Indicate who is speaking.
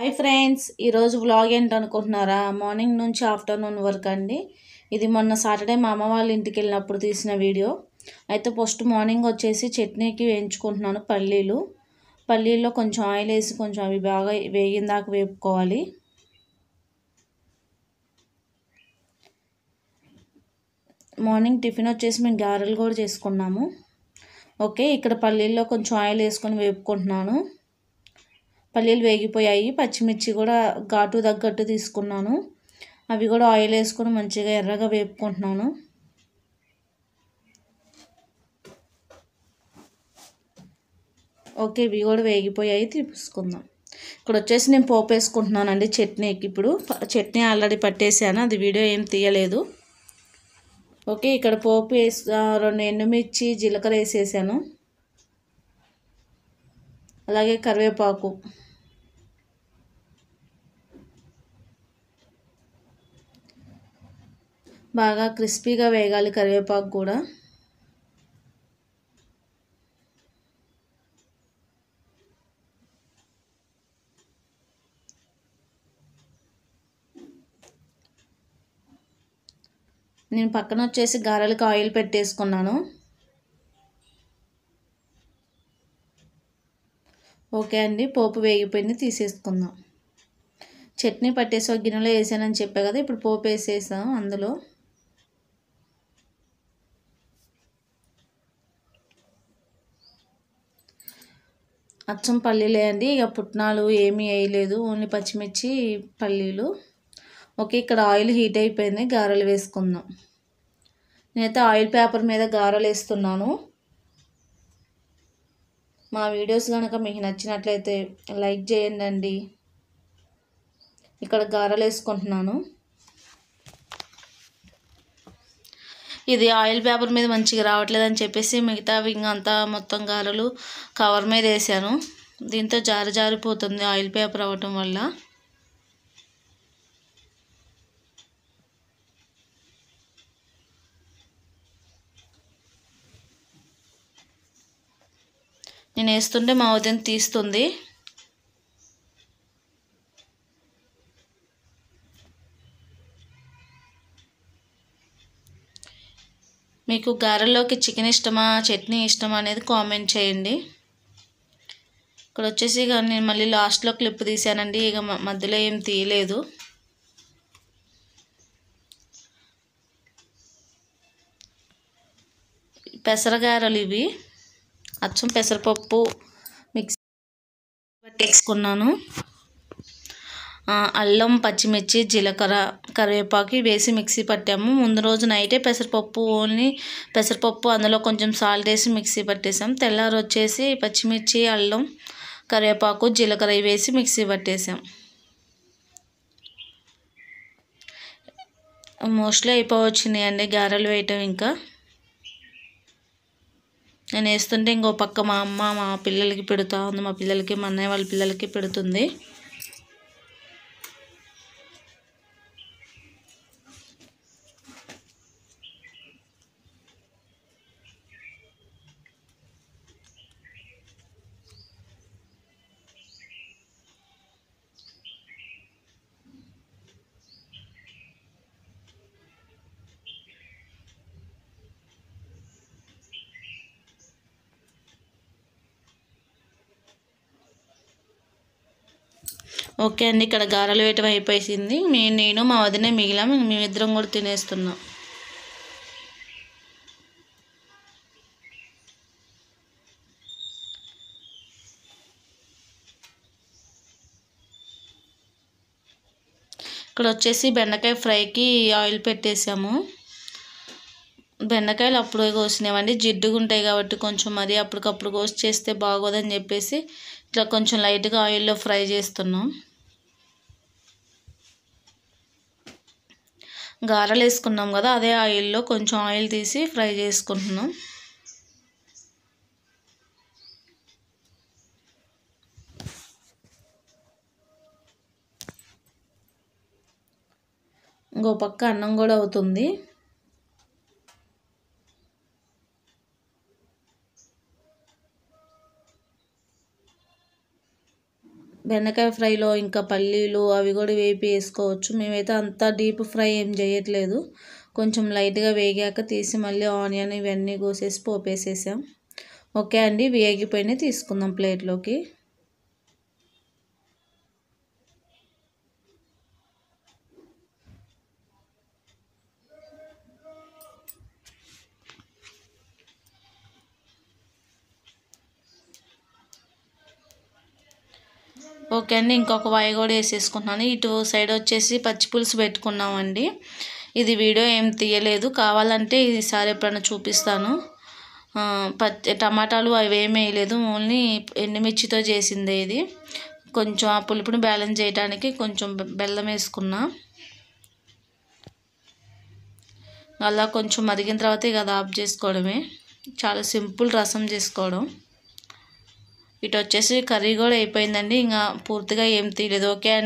Speaker 1: Hi friends, ఈరోజు vlog ఏంటనుకుంటున్నారా? Morning నుంచి afternoon వరకు అండి. ఇది మొన్న సాటర్డే మా అమ్మ వాళ్ళ ఇంటికి వెళ్ళినప్పుడు తీసిన వీడియో. అయితే ఫస్ట్ మార్నింగ్ వచ్చేసి చట్నీకి వేయించుకుంటున్నాను పల్లీల్లో కొంచెం ఆయిల్ వేసి కొంచెం అవి బాగా వేగిన దాకా వేపుకోవాలి. మార్నింగ్ టిఫిన్ వచ్చేసి మేము గారెలు కూడా చేసుకున్నాము. ఓకే, ఇక్కడ పల్లీల్లో కొంచెం ఆయిల్ వేసుకొని వేపుకుంటున్నాను. పల్లీలు వేగిపోయాయి. పచ్చిమిర్చి కూడా ఘాటు తగ్గట్టు తీసుకున్నాను. అవి కూడా ఆయిల్ వేసుకొని మంచిగా ఎర్రగా వేపుకుంటున్నాను. ఓకే, ఇవి కూడా వేగిపోయాయి, తీసుకుందాం. ఇక్కడ వచ్చేసి నేను పోపు వేసుకుంటున్నానండి చట్నీకి. ఇప్పుడు చట్నీ ఆల్రెడీ పట్టేసాను, అది వీడియో ఏం తీయలేదు. ఓకే, ఇక్కడ పోపు వేసి 2 ఎండుమిర్చి జీలకర్ర వేసేసాను. అలాగే కరివేపాకు, బాగా క్రిస్పీగా వేగాలి కరివేపాకు కూడా. నేను పక్కన వచ్చేసి గారెలకు ఆయిల్ పెట్టేసుకున్నాను. ఓకే అండి, పోపు వేగిపోయింది, తీసేసుకుందాం. చట్నీ పట్టేసి ఒక గిన్నెలో వేసానని చెప్పా కదా, ఇప్పుడు పోపు వేసేసాం. అందులో అచ్చం పల్లీలే అండి, ఇక పుట్నాలు ఏమీ వేయలేదు, ఓన్లీ పచ్చిమిర్చి పల్లీలు. ఓకే, ఇక్కడ ఆయిల్ హీట్ అయిపోయింది, గారెలు వేసుకుందాం. నేనైతే ఆయిల్ పేపర్ మీద గారెలు వేస్తున్నాను. మా వీడియోస్ కనుక మీకు నచ్చినట్లయితే లైక్ చేయండి. ఇక్కడ గారెలు వేసుకుంటున్నాను. ఇది ఆయిల్ పేపర్ మీద మంచిగా రావట్లేదని చెప్పేసి మిగతావి ఇంకంతా మొత్తం గారెలు కవర్ మీద వేసాను. దీంతో జారిపోతుంది ఆయిల్ పేపర్ అవ్వటం వల్ల. నేను వేస్తుంటే మా వదిన తీస్తుంది. మీకు గారెల్లోకి చికెన్ ఇష్టమా, చట్నీ ఇష్టమా అనేది కామెంట్ చేయండి. ఇక్కడ వచ్చేసి ఇక నేను మళ్ళీ లాస్ట్లో క్లిప్ తీసానండి, ఇక మధ్యలో ఏం తీయలేదు. పెసరగారెలు ఇవి, అచ్చం పెసరపప్పు మిక్సీ పట్టేసుకున్నాను. అల్లం, పచ్చిమిర్చి, జీలకర్ర, కరివేపాకు వేసి మిక్సీ పట్టాము. ముందు రోజు నైటే ఓన్లీ పెసరపప్పు అందులో కొంచెం సాల్ట్ వేసి మిక్సీ పట్టేసాం. తెల్లారి వచ్చేసి పచ్చిమిర్చి, అల్లం, కరివేపాకు, జీలకర్ర వేసి మిక్సీ పట్టేసాం. మోస్ట్లీ అయిపోవచ్చినాయి అండి గారెలు వేయటం. ఇంకా నేను వేస్తుంటే ఇంకో పక్క మా అమ్మ మా పిల్లలకి పెడుతూ ఉంది. మా పిల్లలకి, మా అన్నయ్య వాళ్ళ పిల్లలకి పెడుతుంది. ఓకే అండి, ఇక్కడ గారెలు వేయటం అయిపోయింది. నేను మా వదిన మిగిలాం, మేమిద్దరం కూడా తినేస్తున్నాం. ఇక్కడ వచ్చేసి బెండకాయ ఫ్రైకి ఆయిల్ పెట్టేసాము. బెండకాయలు అప్పుడు కోసినామండి, జిడ్డుగా ఉంటాయి కాబట్టి కొంచెం మరి అప్పటికప్పుడు కోసి చేస్తే బాగోదని చెప్పేసి ఇట్లా కొంచెం లైట్గా ఆయిల్లో ఫ్రై చేస్తున్నాం. గారెలు వేసుకున్నాం కదా, అదే ఆయిల్లో కొంచెం ఆయిల్ తీసి ఫ్రై చేసుకుంటున్నాం. ఇంకో పక్క అన్నం కూడా అవుతుంది. బెండకాయ ఫ్రైలో ఇంకా పల్లీలు అవి కూడా వేపి వేసుకోవచ్చు. మేమైతే అంత డీప్ ఫ్రై ఏం చేయట్లేదు, కొంచెం లైట్గా వేగాక తీసి మళ్ళీ ఆనియన్ ఇవన్నీ కోసేసి పోపేసేసాం. ఓకే అండి, వేగిపోయినాయి, తీసుకుందాం ప్లేట్లోకి. ఓకే అండి, ఇంకొక వాయి కూడా వేసేసుకుంటున్నాను. ఇటు సైడ్ వచ్చేసి పచ్చి పులుసు పెట్టుకున్నామండి. ఇది వీడియో ఏం తీయలేదు, కావాలంటే ఈసారి ఎప్పుడైనా చూపిస్తాను. టమాటాలు అవి ఏమి వేయలేదు, ఓన్లీ ఎండుమిర్చితో చేసిందే ఇది. కొంచెం ఆ పులుపుని బ్యాలెన్స్ చేయడానికి కొంచెం బెల్లం వేసుకున్నా. అలా కొంచెం మరిగిన తర్వాత ఇక అది ఆఫ్ చేసుకోవడమే. చాలా సింపుల్ రసం చేసుకోవడం. ఇటు వచ్చేసి కర్రీ కూడా అయిపోయిందండి, ఇంకా పూర్తిగా ఏం తీయలేదు. ఓకే అండి.